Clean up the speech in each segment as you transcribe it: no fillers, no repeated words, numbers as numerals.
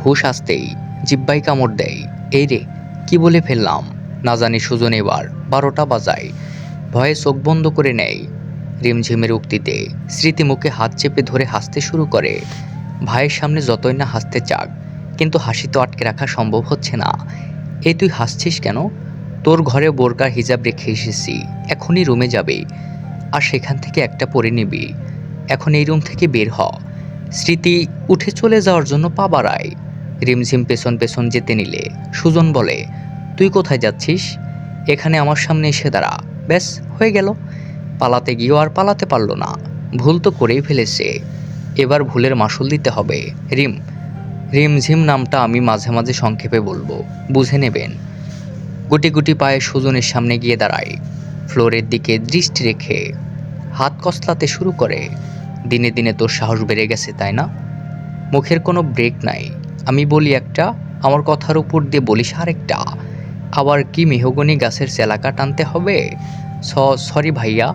হুঁশ আসতেই জিহ্বায় কামড় দেয়। এই রে, কি বলে ফেললাম! না জানি সুজন এবার 12টা বাজায়। ভয়ে চোখ বন্ধ করে নেয়। রিমঝিমের উক্তিতে স্মৃতি মুখে হাত চেপে ধরে হাসতে শুরু করে। ভাইয়ের সামনে যতই না হাসতে চাক, কিন্তু হাসি তো আটকে রাখা সম্ভব হচ্ছে না। এই তুই হাসছিস কেন? তোর ঘরে বোরকার হিজাব রেখে এসেছি, এখনই রুমে যাবে, আর সেখান থেকে একটা পরে নিবি। এখন এই রুম থেকে বের হ। স্মৃতি উঠে চলে যাওয়ার জন্য পা বাড়ায়। রিমঝিম পেছন পেছন যেতে নিলে সুজন বলে, তুই কোথায় যাচ্ছিস? এখানে আমার সামনে এসে দাঁড়া। ব্যাস, হয়ে গেল। পালাতে গিয়েও আর পালাতে পারল না। ভুল তো করেই ফেলেছে, এবার ভুলের মাসুল দিতে হবে। রিমঝিম নামটা আমি মাঝে মাঝে সংক্ষেপে বলবো, বুঝে নেবেন। গুটি গুটি পায়ে সুজনের সামনে গিয়ে দাঁড়ায়। ফ্লোরের দিকে দৃষ্টি রেখে হাত কসলাতে শুরু করে। দিনে দিনে তোর সাহস বেড়ে গেছে, তাই না? মুখের কোনো ব্রেক নাই। আমি বলি একটা, আমার কথার উপর দিয়ে বলিস আরেকটা। আবার কি মেহগনি গাছের চেলাকা টানতে হবে? সরি ভাইয়া।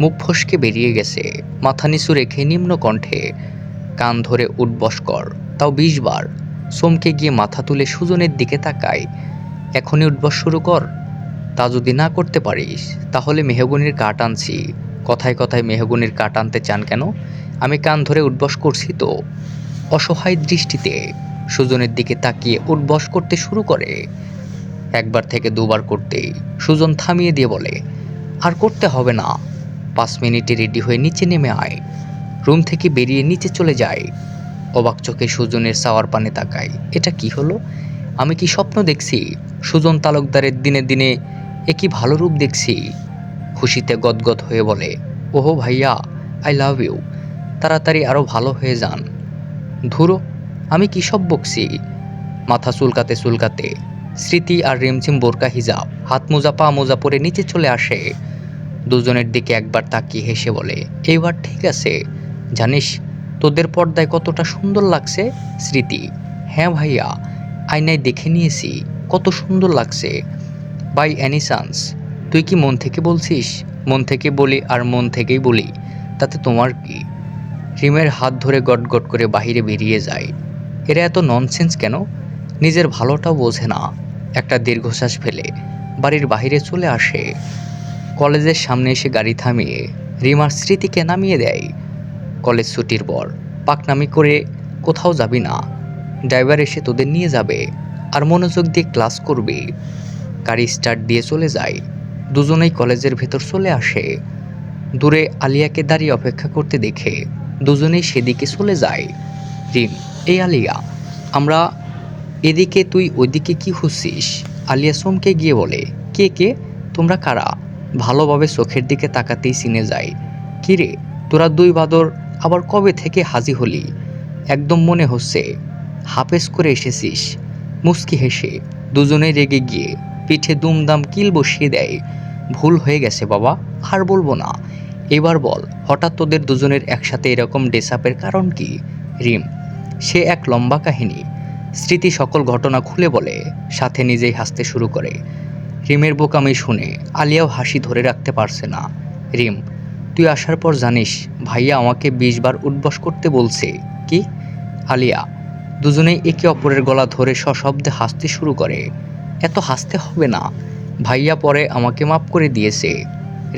মুখ ফসকে বেরিয়ে গেছে। মাথা নিচু রেখে নিম্ন কণ্ঠে, কান ধরে উঠবস কর, তাও 20 বার। চমকে গিয়ে মাথা তুলে সুজনের দিকে তাকায়। এখনই উঠবস শুরু কর। তা যদি না করতে পারিস, তাহলে মেহগনির কাঠ আনছি। কথায় কথায় মেহগনির কাঠ আনতে চান কেন? আমি কান ধরে উঠবস করছি তো। অসহায় দৃষ্টিতে সুজনের দিকে তাকিয়ে উঠবস করতে শুরু করে। একবার থেকে দুবার করতেই সুজন থামিয়ে দিয়ে বলে, আর করতে হবে না। 5 মিনিটে রেডি হয়ে নিচে নেমে আয়। রুম থেকে বেরিয়ে নিচে চলে যায়। অবাক চোখে সুজনের চাওয়ার পানে তাকায়। এটা কি হলো? আমি কি স্বপ্ন দেখছি? সুজন তালুকদারের দিনে দিনে এ কি ভালো রূপ দেখছি! খুশিতে গদগদ হয়ে বলে, ওহো ভাইয়া, আই লাভ ইউ। তাড়াতাড়ি আরও ভালো হয়ে যান। ধুরো, আমি কী সব বকছি! মাথা চুলকাতে চুলকাতে স্মৃতি আর রিমঝিম বোরকা হিজাব, হাত মোজা পা মোজা পরে নিচে চলে আসে। দুজনের দিকে একবার তাকিয়ে হেসে বলে, এইবার ঠিক আছে। জানিস তোদের পর্দায় কতটা সুন্দর লাগছে? স্মৃতি, হ্যাঁ ভাইয়া, আয়নায় দেখে নিয়েছি, কত সুন্দর লাগছে। বাই এনি চান্স তুই কি মন থেকে বলছিস? মন থেকে বলি আর মন থেকেই বলি, তাতে তোমার কি? রিমের হাত ধরে গটগট করে বাহিরে বেরিয়ে যায়। এরা এত ননসেন্স কেন? নিজের ভালোটাও বোঝে না। একটা দীর্ঘশ্বাস ফেলে বাড়ির বাইরে চলে আসে। কলেজের সামনে এসে গাড়ি থামিয়ে রিমার স্মৃতিকে নামিয়ে দেয়। কলেজ ছুটির পর পাকনামি করে কোথাও যাবি না। ড্রাইভার এসে তোদের নিয়ে যাবে, আর মনোযোগ দিয়ে ক্লাস করবি। গাড়ি স্টার্ট দিয়ে চলে যায়। দুজনেই কলেজের ভেতর চলে আসে। দূরে আলিয়াকে দাঁড়িয়ে অপেক্ষা করতে দেখে দুজনেই সেদিকে চলে যায়। রিম, এই আলিয়া, আমরা এদিকে, তুই ওইদিকে কি খুঁজছিস? আলিয়া চমকে গিয়ে বলে, কে কে? তোমরা কারা? ভালোভাবে চোখের দিকে তাকাতেই চিনে যায়। কিরে, তোরা দুই বাদর আবার কবে থেকে হাজি হলি? একদম মনে হচ্ছে হাফেজ করে এসেছিস। মুচকি হেসে দুজনেই রেগে গিয়ে পিঠে দুমদাম কিল বসিয়ে দেয়। ভুল হয়ে গেছে বাবা, আর বলবো না। এবার বল, হঠাৎ তোদের দুজনের একসাথে এরকম ডেসাপের কারণ কি? রিম, সে এক লম্বা কাহিনী। স্মৃতি সকল ঘটনা খুলে বলে, সাথে নিজেই হাসতে শুরু করে। রিমের বোকামি শুনে আলিয়াও হাসি ধরে রাখতে পারছে না। রিম, তুই আসার পর জানিস ভাইয়া আমাকে 20 বার উঠবস করতে বলছে। কি? আলিয়া। দুজনেই একে অপরের গলা ধরে সশব্দে হাসতে শুরু করে। এত হাসতে হবে না, ভাইয়া পরে আমাকে মাফ করে দিয়েছে।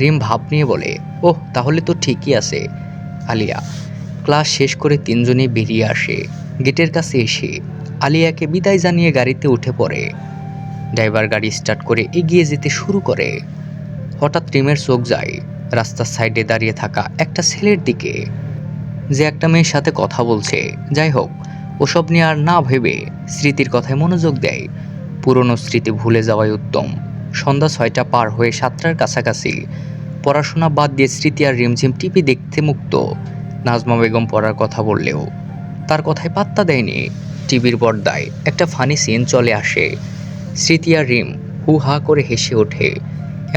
রিম ভাব নিয়ে বলে, ওহ তাহলে তো ঠিকই আছে। আলিয়া। ক্লাস শেষ করে তিনজনেই বেরিয়ে আসে। গেটের কাছে এসে আলিয়াকে বিদায় জানিয়ে গাড়িতে উঠে পড়ে। ড্রাইভার গাড়ি স্টার্ট করে এগিয়ে যেতে শুরু করে। হঠাৎ রিমের চোখ যায় রাস্তার সাইডে দাঁড়িয়ে থাকা একটা ছেলের দিকে, যে একটা মেয়ের সাথে কথা বলছে। যাই হোক, ওসব নিয়ে আর না ভেবে স্মৃতির কথায় মনোযোগ দেয়। পুরনো স্মৃতি ভুলে যাওয়াই উত্তম। সন্ধ্যা 6টা পার হয়ে 7টার কাছাকাছি। পড়াশোনা বাদ দিয়ে স্মৃতি আর রিমঝিম টিভি দেখতে মুক্ত। নাজমা বেগম পড়ার কথা বললেও তার কথায় পাত্তা দেয়নি। টিভির পর্দায় একটা ফানি সিন চলে আসে। স্মৃতি আর রিম হু হা করে হেসে ওঠে।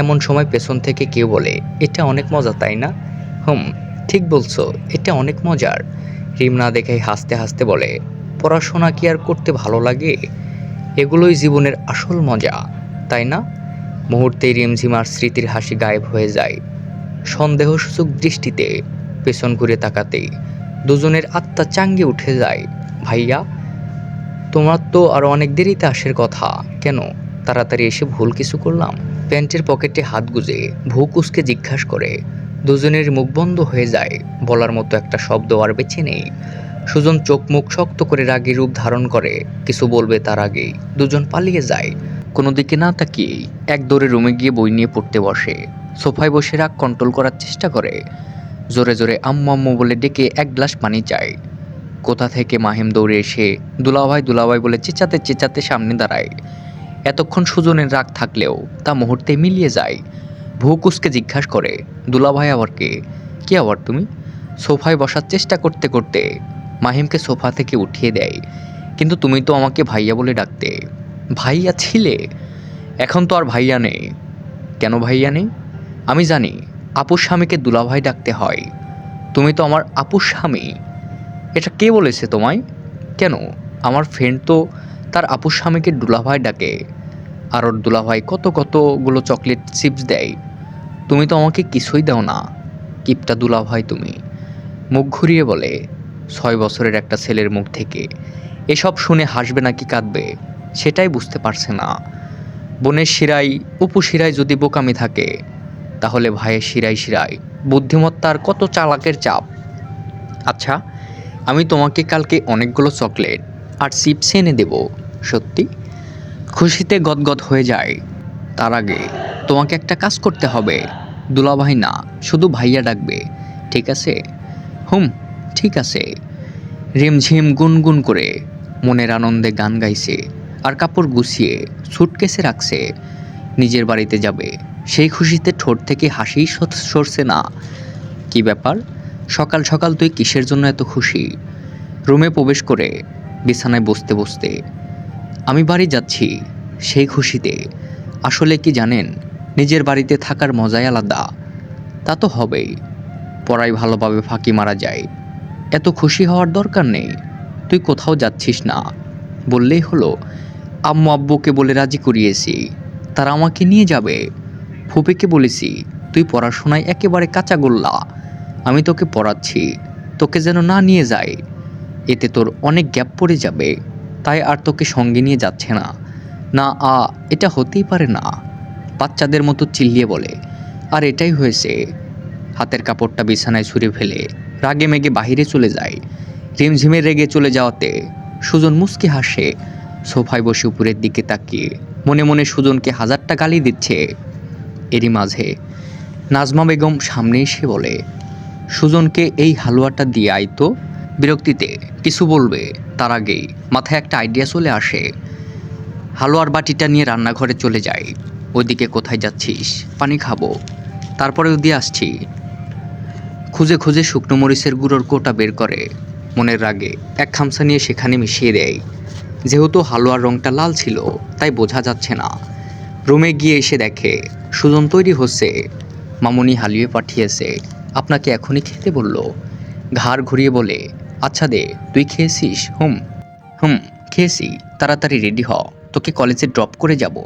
এমন সময় পেছন থেকে কেউ বলে, এটা অনেক মজা তাই না? ঠিক বলছো, এটা অনেক মজার। রিম না দেখেই হাসতে হাসতে বলে, পড়াশোনা কি আর করতে ভালো লাগে? এগুলোই জীবনের আসল মজা, তাই না? মুহূর্তেই রিমঝিম আর স্মৃতির হাসি গায়েব হয়ে যায়। সন্দেহসূচক দৃষ্টিতে পেছন ঘুরে তাকাতেই দুজনের আত্মা চাঙ্গে উঠে যায়। ভাইয়া, তোমার তো আরও অনেক দেরিতে আসার কথা, কেন তাড়াতাড়ি এসে ভুল কিছু করলাম? প্যান্টের পকেটে হাত গুজে ভ্রু কুঁচকে জিজ্ঞাসা করে। দুজনের মুখ বন্ধ হয়ে যায়, বলার মতো একটা শব্দ আর বেঁচে নেই। সুজন চোখ মুখ শক্ত করে রাগী রূপ ধারণ করে, কিছু বলবে তার আগেই দুজন পালিয়ে যায়। কোনো দিকে না তাকিয়েই এক দৌড়ে রুমে গিয়ে বই নিয়ে পড়তে বসে। সোফায় বসে রাগ কন্ট্রোল করার চেষ্টা করে। জোরে জোরে আম্মু আম্মু বলে ডেকে এক গ্লাস পানি চায়। কোথা থেকে মাহিম দৌড়ে এসে দুলাভাই দুলাভাই বলে চেঁচাতে চেঁচাতে সামনে দাঁড়ায়। এতক্ষণ সুজনের রাগ থাকলেও তা মুহূর্তে মিলিয়ে যায়। ভ্রু কুঁচকে জিজ্ঞাসা করে, দুলাভাই আবার কে? কে আবার তুমি? সোফায় বসার চেষ্টা করতে করতে মাহিমকে সোফা থেকে উঠিয়ে দেয়। কিন্তু তুমি তো আমাকে ভাইয়া বলে ডাকতে। ভাইয়া ছিলে, এখন তো আর ভাইয়া নেই। কেন ভাইয়া নেই? আমি জানি আপুর স্বামীকে দুলাভাই ডাকতে হয়। তুমি তো আমার আপুর স্বামী। এটা কে বলেছে তোমায়? কেন, আমার ফ্রেন্ড তো তার আপুর স্বামীকে দুলাভাই ডাকে। আর ওর দুলাভাই কত কতগুলো চকলেট চিপস দেয়। তুমি তো আমাকে কিছুই দাও না, কিপটা দুলাভাই তুমি। মুখ ঘুরিয়ে বলে। 6 বছরের একটা ছেলের মুখ থেকে এসব শুনে হাসবে নাকি কাঁদবে সেটাই বুঝতে পারছে না। বোনের শিরায় উপশিরায় যদি বোকামি থাকে, তাহলে ভাইয়ের শিরায় শিরায় বুদ্ধিমত্তার কত চালাকের চাপ। আচ্ছা, আমি তোমাকে কালকে অনেকগুলো চকলেট আর চিপস এনে দেব, সত্যি? খুশিতে গদগদ হয়ে যায়। তার আগে তোমাকে একটা কাজ করতে হবে। দুলাভাই না, শুধু ভাইয়া ডাকবে, ঠিক আছে? হুম, ঠিক আছে। রিমঝিম গুনগুন করে মনের আনন্দে গান গাইছে আর কাপড় গুছিয়ে সুটকেসে রাখছে। নিজের বাড়িতে যাবে, সেই খুশিতে ঠোঁট থেকে হাসি সরছে না। কি ব্যাপার, সকাল সকাল তুই কিসের জন্য এত খুশি? রুমে প্রবেশ করে বিছানায় বসতে বসতে, আমি বাড়ি যাচ্ছি সেই খুশিতে। আসলে কি জানেন, নিজের বাড়িতে থাকার মজাই আলাদা। তা তো হবেই, পড়াই ভালোভাবে ফাঁকি মারা যায়। এত খুশি হওয়ার দরকার নেই। তুই কোথাও যাচ্ছিস না, বললেই হলো। আম্মু আব্বুকে বলে রাজি করিয়েছি, তারা আমাকে নিয়ে যাবে। ফুপিকে বলেছি, তুই পড়াশোনায় একেবারে কাঁচা গোল্লা, আমি তোকে পড়াচ্ছি, তোকে যেন না নিয়ে যায়। এতে তোর অনেক গ্যাপ পড়ে যাবে, তাই আর তোকে সঙ্গে নিয়ে যাচ্ছে না। না এটা হতেই পারে না, বাচ্চাদের মতো চিল্লিয়ে বলে। আর এটাই হয়েছে। হাতের কাপড়টা বিছানায় ছুঁড়ে ফেলে রাগে মেগে বাহিরে চলে যায়। রিমঝিমে রেগে চলে যাওয়াতে সুজন মুচকি হাসে। সোফায় বসে উপরের দিকে তাকিয়ে মনে মনে সুজনকে হাজারটা গালি দিচ্ছে। এরই মাঝে নাজমা বেগম সামনে এসে বলে, সুজনকে এই হালুয়াটা দিয়ে আয় তো। বিরক্তিতে কিছু বলবে তার আগেই মাথায় একটা আইডিয়া চলে আসে। হালুয়ার বাটিটা নিয়ে রান্নাঘরে চলে যায়। ওইদিকে কোথায় যাচ্ছিস? পানি খাবো, তারপরেও দিয়ে আসছি। খুঁজে খুঁজে শুকনো মরিচের গুঁড়োর কোটা বের করে মনের রাগে এক খামসা নিয়ে সেখানে মিশিয়ে দেয়। যেহেতু হালুয়ার রঙটা লাল ছিল তাই বোঝা যাচ্ছে না। রুমে গিয়ে এসে দেখে সুজন তৈরি হচ্ছে। মামুনি হালিয়ে পাঠিয়েছে, আপনাকে এখনই খেতে বলল। ঘাড় ঘুরিয়ে বলে, আচ্ছা দে, তুই খেয়েছিস? হুম হুম খেয়েছি, তাড়াতাড়ি রেডি হ, তোকে কলেজে ড্রপ করে যাব।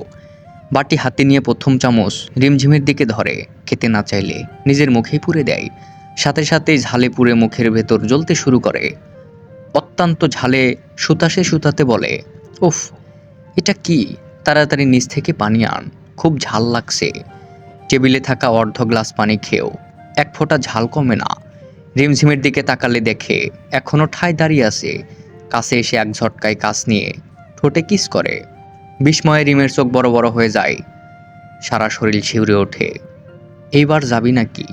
বাটি হাতে নিয়ে প্রথম চামচ রিমঝিমের দিকে ধরে, খেতে না চাইলে নিজের মুখেই পুরে দেয়। সাথে সাথেই ঝালে পুড়ে মুখের ভেতর জ্বলতে শুরু করে। অত্যন্ত ঝালে সুতাসে সুতাতে বলে, উফ, এটা কি? তাড়াতাড়ি নিচ থেকে পানি আন, খুব ঝাল লাগছে। টেবিলে থাকা অর্ধ গ্লাস পানি খেয়েও এক ফোঁটা ঝাল কমে না। রিমঝিমের দিকে তাকালে দেখে এখনও ঠায় দাঁড়িয়ে আছে। কাছে এসে এক ঝটকায় কাছ নিয়ে ঠোঁটে কিস করে। বিস্ময়ে রিমের চোখ বড় বড় হয়ে যায়, সারা শরীর শিউরে ওঠে। এইবার যাবি নাকি?